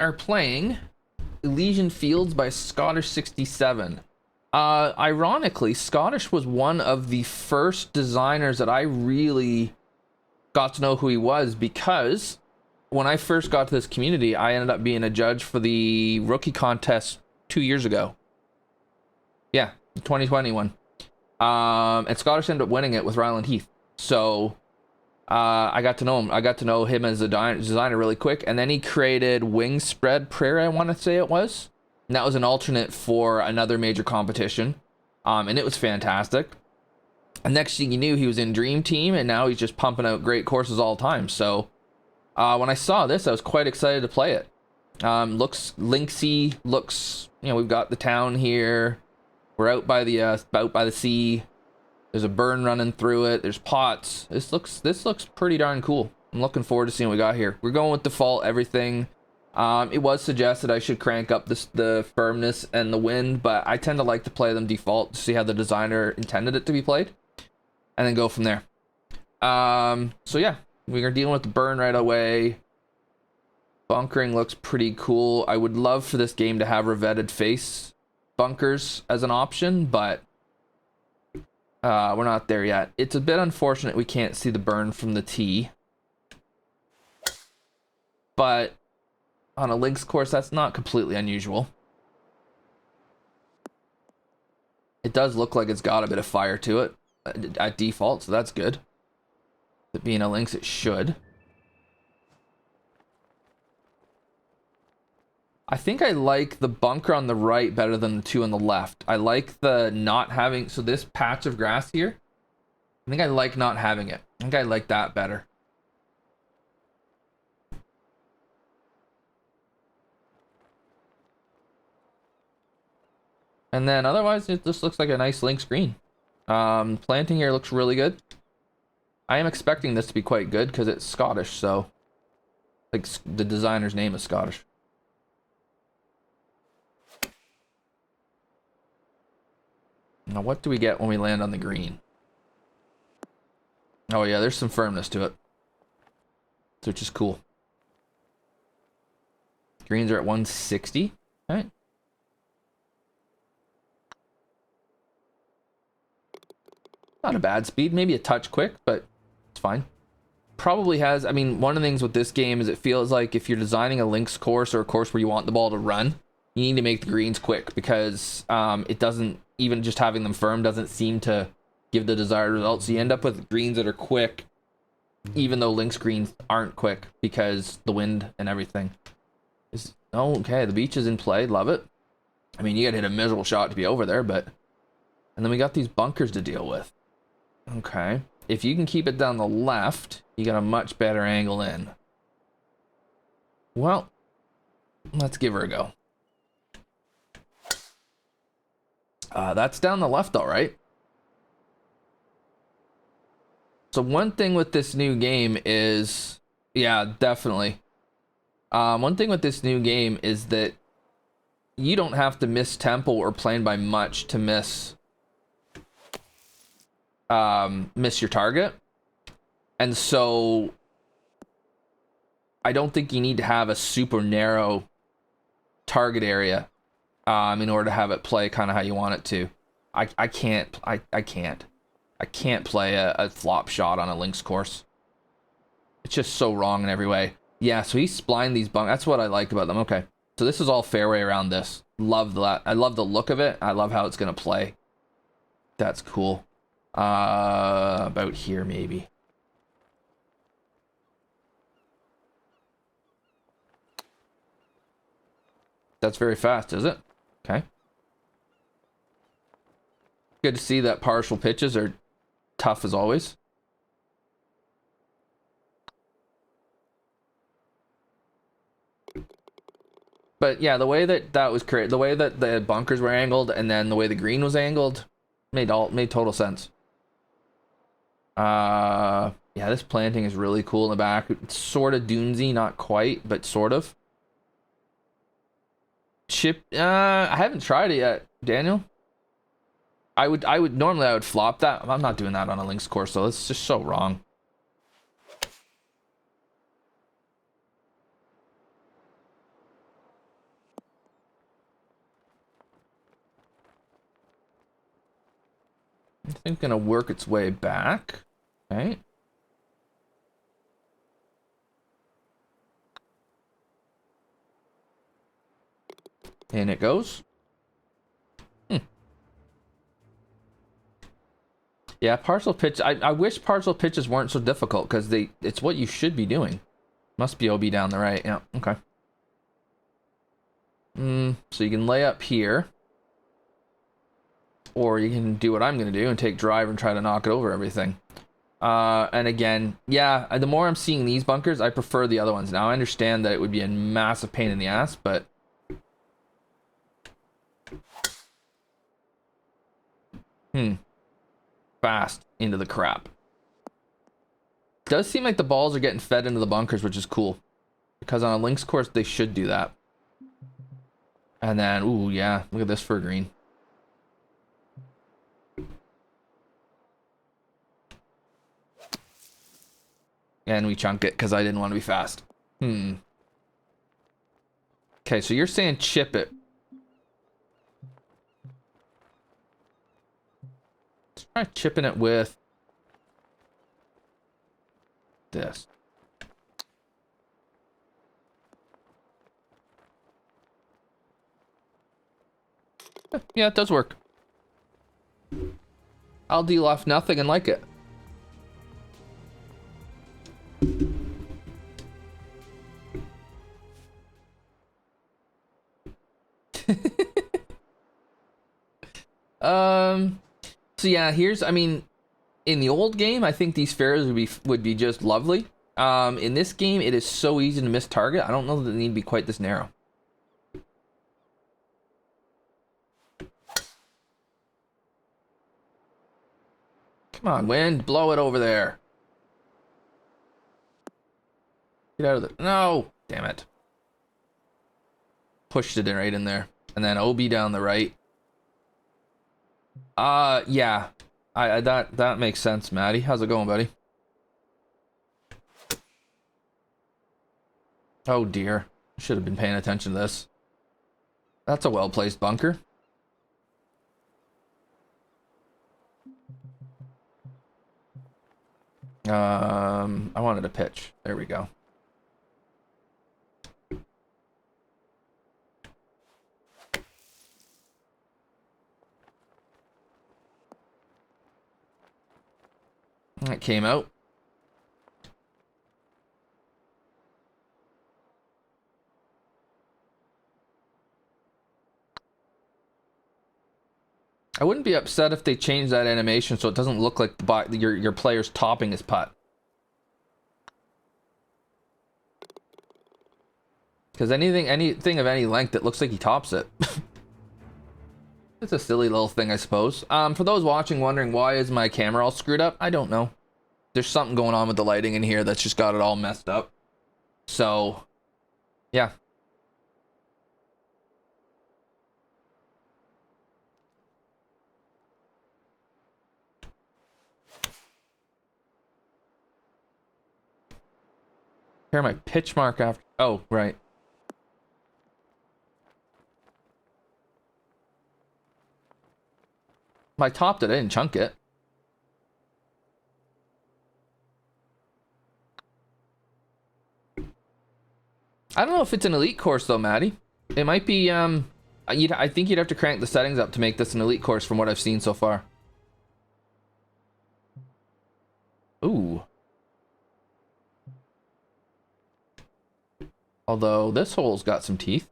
are playing Elysian Fields by Scottish67. Ironically, Scottish was one of the first designers that I really got to know who he was, because when I first got to this community, I ended up being a judge for the rookie contest 2 years ago. Yeah, 2021. And Scottish ended up winning it with Ryland Heath. So I got to know him. I got to know him as a designer really quick. And then he created Wing Spread Prairie, I want to say it was. And that was an alternate for another major competition. And it was fantastic. And next thing you knew, he was in Dream Team, and now he's just pumping out great courses all the time. So when I saw this, I was quite excited to play it. Looks linksy, looks, we've got the town here. We're out by the sea. There's a burn running through it. There's pots. This looks pretty darn cool. I'm looking forward to seeing what we got here. We're going with default everything. It was suggested I should crank up the firmness and the wind, but I tend to like to play them default to see how the designer intended it to be played, and then go from there. So yeah, we're dealing with the burn right away. Bunkering looks pretty cool. I would love for this game to have revetted face bunkers as an option, but we're not there yet. It's a bit unfortunate we can't see the burn from the tee, but on a links course, that's not completely unusual. It does look like it's got a bit of fire to it at default, so that's good. It being a links, it should. I think I like the bunker on the right better than the two on the left. I like the not having, so this patch of grass here, I think I like not having it. I think I like that better. And then otherwise, it just looks like a nice links green. Planting here looks really good. I am expecting this to be quite good because it's Scottish, so like the designer's name is Scottish. Now, what do we get when we land on the green? Oh yeah, there's some firmness to it, which is cool. Greens are at 160. All right. Not a bad speed, maybe a touch quick, but it's fine. Probably has, I mean, one of the things with this game is it feels like if you're designing a links course or a course where you want the ball to run, you need to make the greens quick, because it doesn't, even just having them firm doesn't seem to give the desired results. So you end up with greens that are quick, even though links greens aren't quick because the wind and everything is. Oh, okay, the beach is in play, love it. I mean, you gotta hit a miserable shot to be over there, but, and then we got these bunkers to deal with. Okay, if you can keep it down the left, you got a much better angle in. Well, let's give her a go. That's down the left, all right. So one thing with this new game is, yeah, definitely. One thing with this new game is that you don't have to miss tempo or plane by much to miss your target. And so I don't think you need to have a super narrow target area in order to have it play kind of how you want it to. I can't play a flop shot on a links course. It's just so wrong in every way. Yeah, so he's splined these bunkers. That's what I like about them. Okay, so this is all fairway around this. Love that. I love the look of it. I love how it's gonna play. That's cool. About here maybe. That's very fast, is it? Okay. Good to see that partial pitches are tough as always. But yeah, the way that was created, the way that the bunkers were angled, and then the way the green was angled, made total sense. Yeah, this planting is really cool in the back. It's sort of dunesy, not quite, but sort of. Chip, I haven't tried it yet, Daniel. I would normally I would flop that. I'm not doing that on a links course, though. It's just so wrong. I think gonna work its way back. Okay. In it goes. Yeah, partial pitch. I wish partial pitches weren't so difficult because it's what you should be doing. Must be OB down the right. Yeah, okay. So you can lay up here. Or you can do what I'm going to do and take drive and try to knock it over everything. And again, yeah, the more I'm seeing these bunkers, I prefer the other ones. Now, I understand that it would be a massive pain in the ass, but... Fast into the crap. Does seem like the balls are getting fed into the bunkers, which is cool. Because on a links course, they should do that. And then, ooh, yeah, look at this for a green. And we chunk it because I didn't want to be fast. Okay, so you're saying chip it. Let's try chipping it with this. Yeah, it does work. I'll deal off nothing and like it. So yeah, I mean, in the old game, I think these fairways would be just lovely. In this game, it is so easy to miss target. I don't know that they need to be quite this narrow. Come on, wind, blow it over there. Get out of the... No! Damn it. Pushed it right in there. And then OB down the right. Yeah. That makes sense, Maddie. How's it going, buddy? Oh, dear. Should have been paying attention to this. That's a well-placed bunker. I wanted a pitch. There we go. It came out. I wouldn't be upset if they changed that animation so it doesn't look like your player's topping his putt. Because anything of any length, it looks like he tops it. It's a silly little thing, I suppose. For those watching wondering why is my camera all screwed up, I don't know. There's something going on with the lighting in here that's just got it all messed up. So, yeah. Here, my pitch mark after... Oh, right. I topped it, I didn't chunk it. I don't know if it's an elite course though, Maddie. It might be, I think you'd have to crank the settings up to make this an elite course from what I've seen so far. Ooh. Although this hole's got some teeth.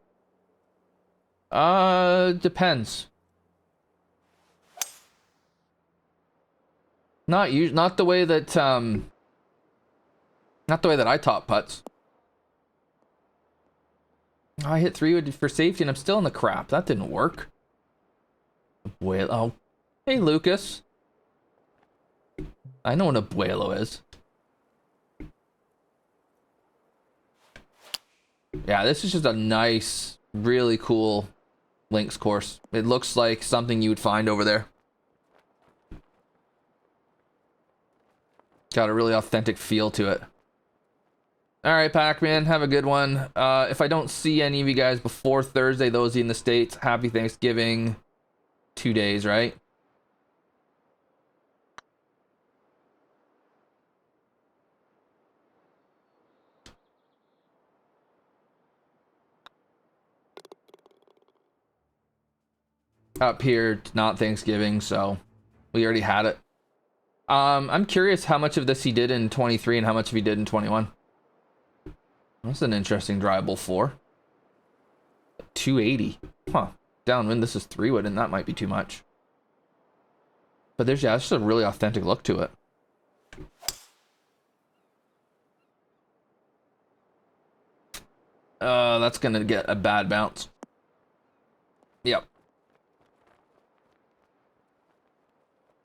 Depends. Not the way that I top putts. I hit 3 for safety and I'm still in the crap. That didn't work. Abuelo. Oh. Hey, Lucas. I know what a abuelo is. Yeah, this is just a nice, really cool links course. It looks like something you would find over there. Got a really authentic feel to it. Alright, Pac-Man, have a good one. If I don't see any of you guys before Thursday, those in the States, happy Thanksgiving. 2 days, right? up here. It's not Thanksgiving, so we already had it. I'm curious how much of this he did in 23 and how much of he did in 21. That's an interesting drivable 4. 280. Huh. Downwind, this is 3-wood, and that might be too much. But there's, yeah, it's just a really authentic look to it. That's gonna get a bad bounce. Yep.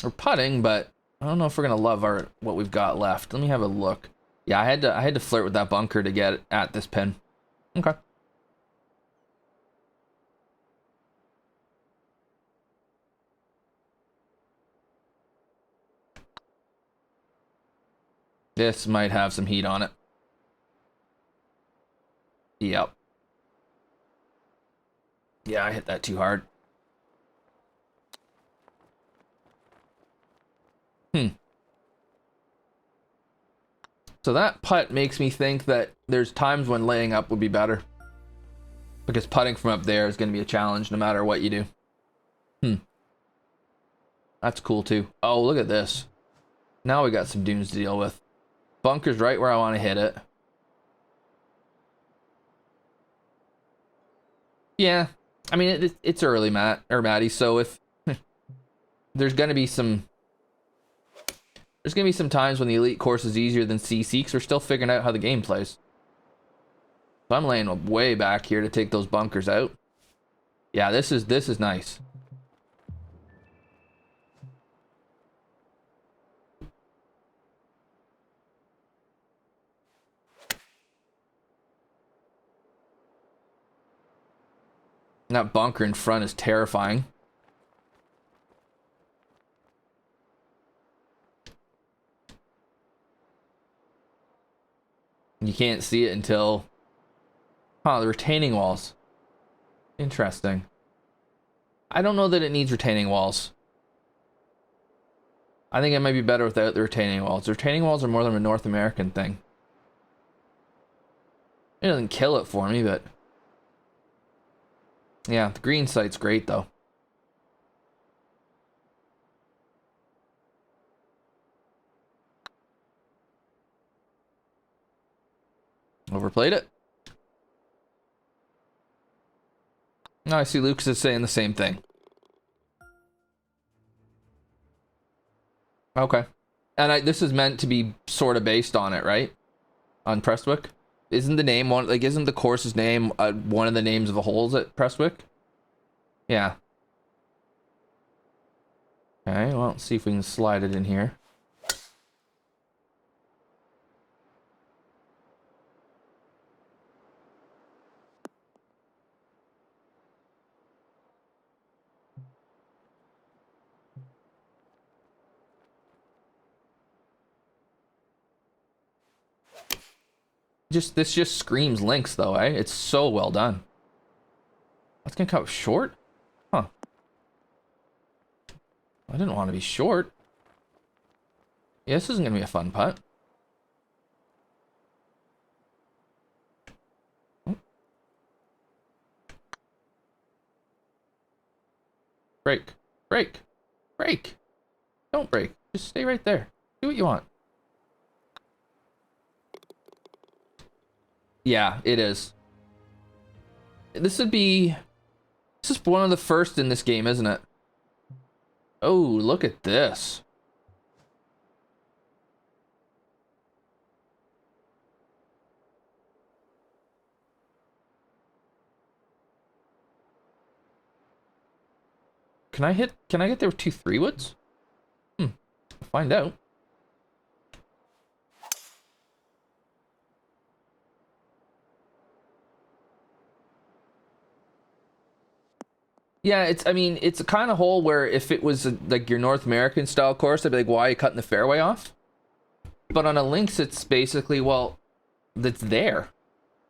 We're putting, but I don't know if we're gonna love what we've got left. Let me have a look. Yeah, I had to flirt with that bunker to get at this pin. Okay. This might have some heat on it. Yep. Yeah, I hit that too hard. So that putt makes me think that there's times when laying up would be better. Because putting from up there is going to be a challenge no matter what you do. That's cool too. Oh, look at this. Now we got some dunes to deal with. Bunker's right where I want to hit it. Yeah. I mean, it's early, Matty, so if there's going to be some times when the elite course is easier than CC because we're still figuring out how the game plays. So I'm laying way back here to take those bunkers out. Yeah, this is nice. And that bunker in front is terrifying. You can't see it until... Huh, the retaining walls. Interesting. I don't know that it needs retaining walls. I think it might be better without the retaining walls. The retaining walls are more than a North American thing. It doesn't kill it for me, but... Yeah, the green site's great, though. Overplayed it. No, I see Lucas is saying the same thing. Okay. And this is meant to be sort of based on it, right? On Prestwick? Isn't the name one, like, isn't the course's name one of the names of the holes at Prestwick? Yeah. Okay, well, let's see if we can slide it in here. This just screams links, though, eh? It's so well done. That's gonna come up short? Huh. I didn't want to be short. Yeah, this isn't gonna be a fun putt. Break. Break. Break. Don't break. Just stay right there. Do what you want. Yeah, it is. This is one of the first in this game, isn't it? Oh, look at this. Can I get there with 2 3-woods? I'll find out. Yeah, I mean, it's a kind of hole where if it was like your North American style course, I'd be like, why are you cutting the fairway off? But on a links, it's basically, well, that's there.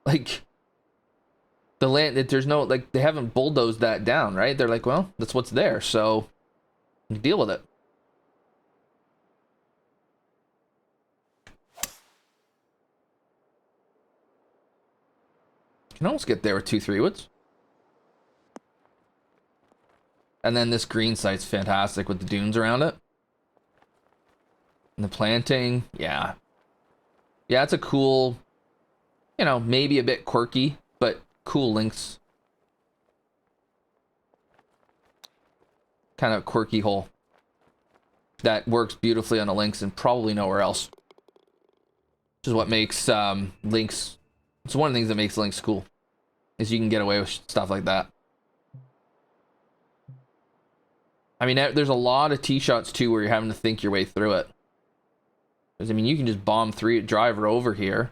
Like, the land, there's no, like, they haven't bulldozed that down, right? They're like, well, that's what's there, so deal with it. Can almost get there with 2 3-woods. And then this green site's fantastic with the dunes around it. And the planting, yeah. Yeah, it's a cool, you know, maybe a bit quirky, but cool links. Kind of quirky hole. That works beautifully on the links and probably nowhere else. Which is what makes links, it's one of the things that makes links cool. Is you can get away with stuff like that. I mean, there's a lot of tee shots too where you're having to think your way through it. Because, I mean, you can just bomb driver over here.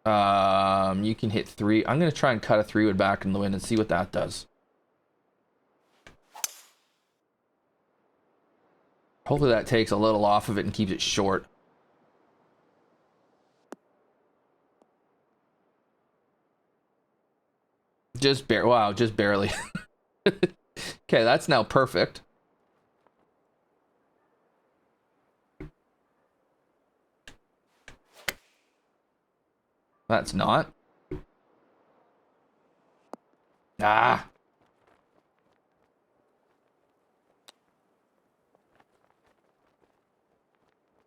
You can hit 3. I'm going to try and cut a 3-wood back in the wind and see what that does. Hopefully that takes a little off of it and keeps it short. Wow, just barely. Okay, that's now perfect. That's not. Ah.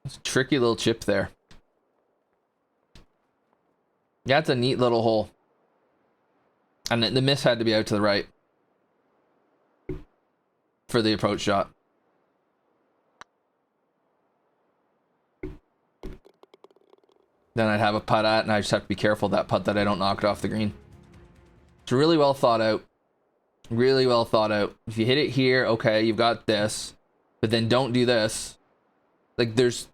It's a tricky little chip there. Yeah, it's a neat little hole. And the miss had to be out to the right for the approach shot. Then I'd have a putt at, and I just have to be careful that putt that I don't knock it off the green. It's really well thought out. Really well thought out. If you hit it here, okay, you've got this. But then don't do this. Like, there's...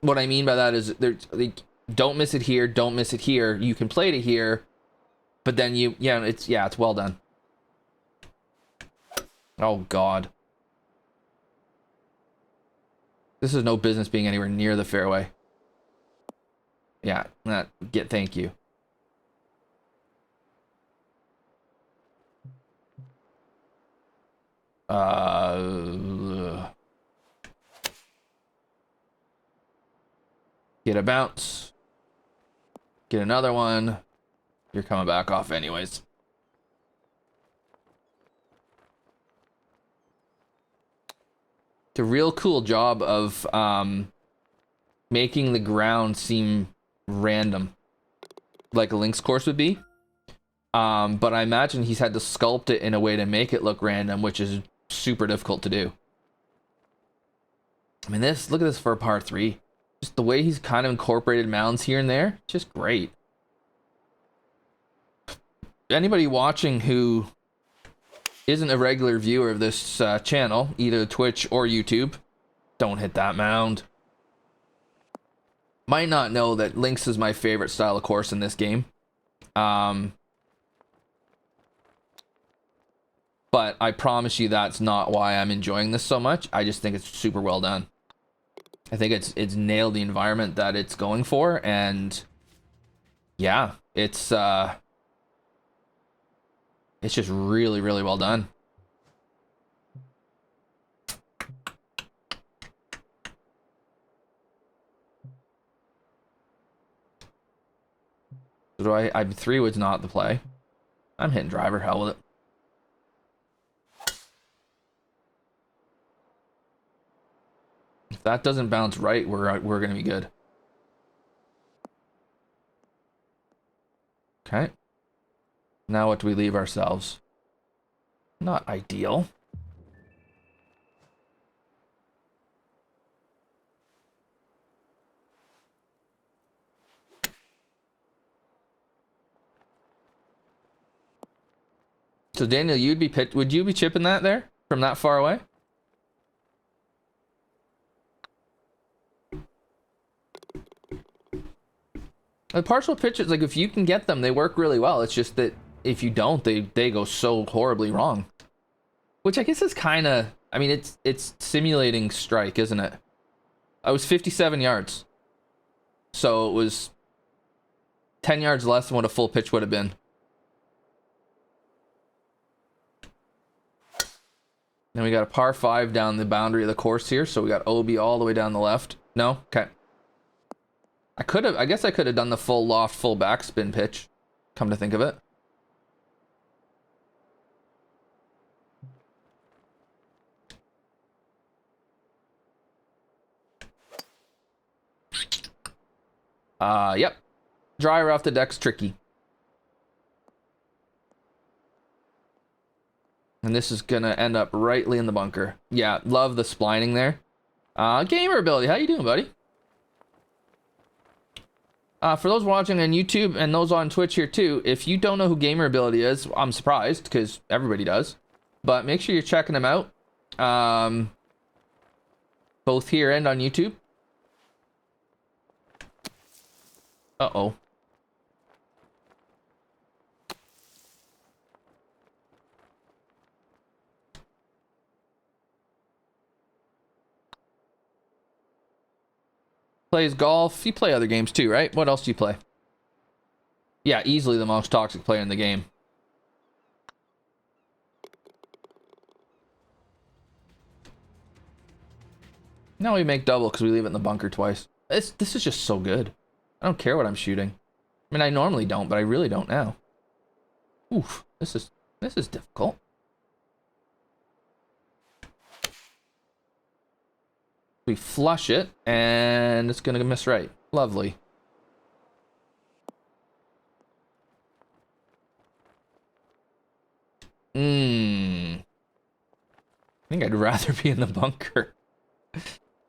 What I mean by that is, there's... Like, don't miss it here, don't miss it here. You can play it here. But then you... Yeah, it's well done. Oh, God. This is no business being anywhere near the fairway. Yeah, thank you. Get a bounce. Get another one. You're coming back off anyways. It's a real cool job of making the ground seem random, like a links course would be. But I imagine he's had to sculpt it in a way to make it look random, which is super difficult to do. I mean, look at this for a par 3. Just the way he's kind of incorporated mounds here and there, just great. Anybody watching who isn't a regular viewer of this channel, either Twitch or YouTube, don't hit that mound. Might not know that links is my favorite style of course in this game. But I promise you that's not why I'm enjoying this so much. I just think it's super well done. I think it's nailed the environment that it's going for, and yeah, it's just really, really well done. So I'm 3-wood's not the play. I'm hitting driver, hell with it. If that doesn't bounce right, we're gonna be good. Okay. Now what do we leave ourselves? Not ideal. So Daniel, would you be chipping that there from that far away? The partial pitches, like if you can get them, they work really well. It's just that if you don't, they go so horribly wrong. Which I guess is kind of, I mean, it's simulating strike, isn't it? I was 57 yards. So it was 10 yards less than what a full pitch would have been. Then we got a par 5 down the boundary of the course here. So we got OB all the way down the left. No? Okay. I guess I could have done the full loft, full backspin pitch, come to think of it. Yep. Dry or off the deck's tricky. And this is gonna end up rightly in the bunker. Yeah, love the splining there. Gamer ability, how you doing, buddy? For those watching on YouTube and those on Twitch here too, if you don't know who Gamer Ability is, I'm surprised because everybody does. But make sure you're checking them out. Both here and on YouTube. Uh-oh. Plays golf. You play other games too, right? What else do you play? Yeah, easily the most toxic player in the game. Now we make double because we leave it in the bunker twice. This is just so good. I don't care what I'm shooting. I mean, I normally don't, but I really don't now. Oof, this is difficult. We flush it, and it's gonna miss right. Lovely. I think I'd rather be in the bunker.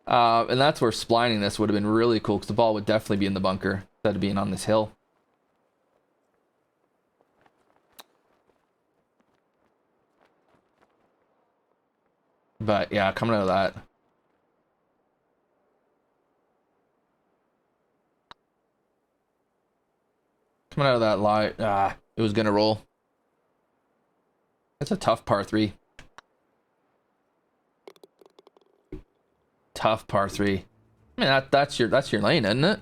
And that's where splining this would have been really cool, because the ball would definitely be in the bunker instead of being on this hill. But yeah, coming out of that. Coming out of that lie, it was gonna roll. That's a tough par 3. Tough par 3. I mean, that's your lane, isn't it?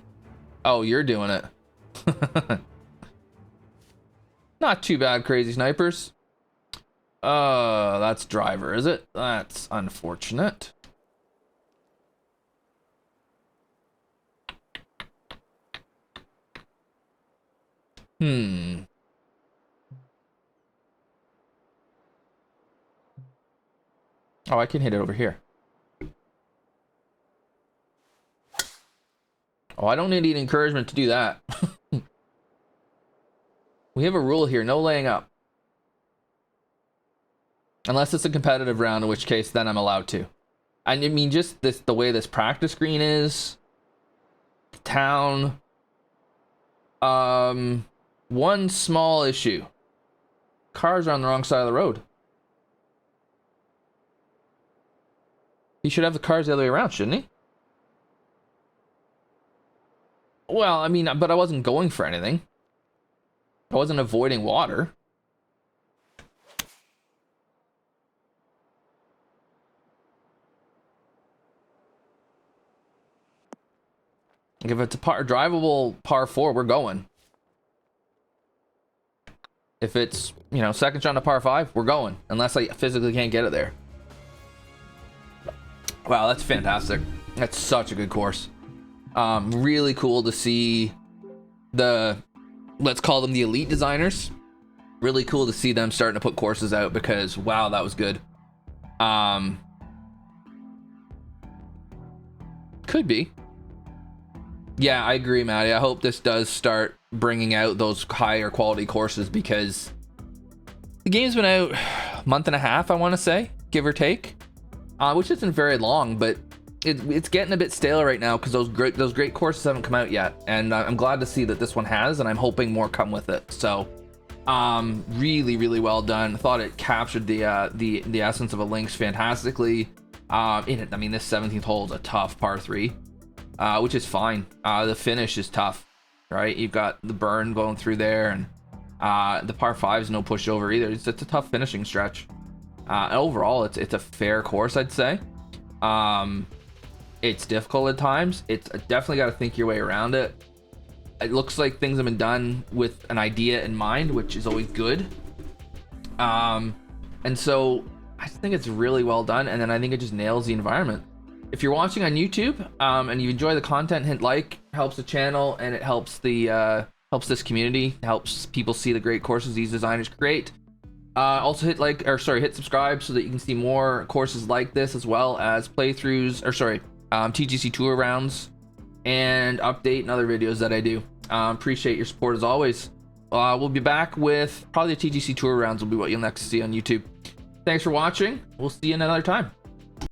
Oh, you're doing it. Not too bad, crazy snipers. That's driver, is it? That's unfortunate. Oh, I can hit it over here. Oh, I don't need any encouragement to do that. We have a rule here, no laying up. Unless it's a competitive round, in which case then I'm allowed to. I mean, just the way this practice green is. Town. One small issue. Cars are on the wrong side of the road. He should have the cars the other way around, shouldn't he? Well, I mean, but I wasn't going for anything. I wasn't avoiding water. If it's a drivable par 4, we're going. If it's, you know, second shot to par 5, we're going. Unless I physically can't get it there. Wow, that's fantastic. That's such a good course. Really cool to see the, let's call them the elite designers. Really cool to see them starting to put courses out because, wow, that was good. Could be. Yeah, I agree, Maddie. I hope this does start bringing out those higher quality courses because the game's been out a month and a half, I want to say, give or take, which isn't very long, but it's getting a bit stale right now because those great courses haven't come out yet, and I'm glad to see that this one has, and I'm hoping more come with it. So, really well done. I thought it captured the essence of a links fantastically. I mean, this 17th hole is a tough par 3. Which is fine. The finish is tough, right? You've got the burn going through there, and the par 5 is no pushover either. It's a tough finishing stretch. Overall, it's a fair course, I'd say. It's difficult at times. It's definitely got to think your way around it. It looks like things have been done with an idea in mind, which is always good. And so I just think it's really well done, and then I think it just nails the environment. If you're watching on YouTube and you enjoy the content, hit like, helps the channel, and it helps the helps this community, helps people see the great courses these designers create. Also hit subscribe so that you can see more courses like this, as well as playthroughs, TGC tour rounds and update and other videos that I do. Appreciate your support as always. We'll be back with probably the TGC Tour rounds will be what you'll next see on YouTube. Thanks for watching. We'll see you another time.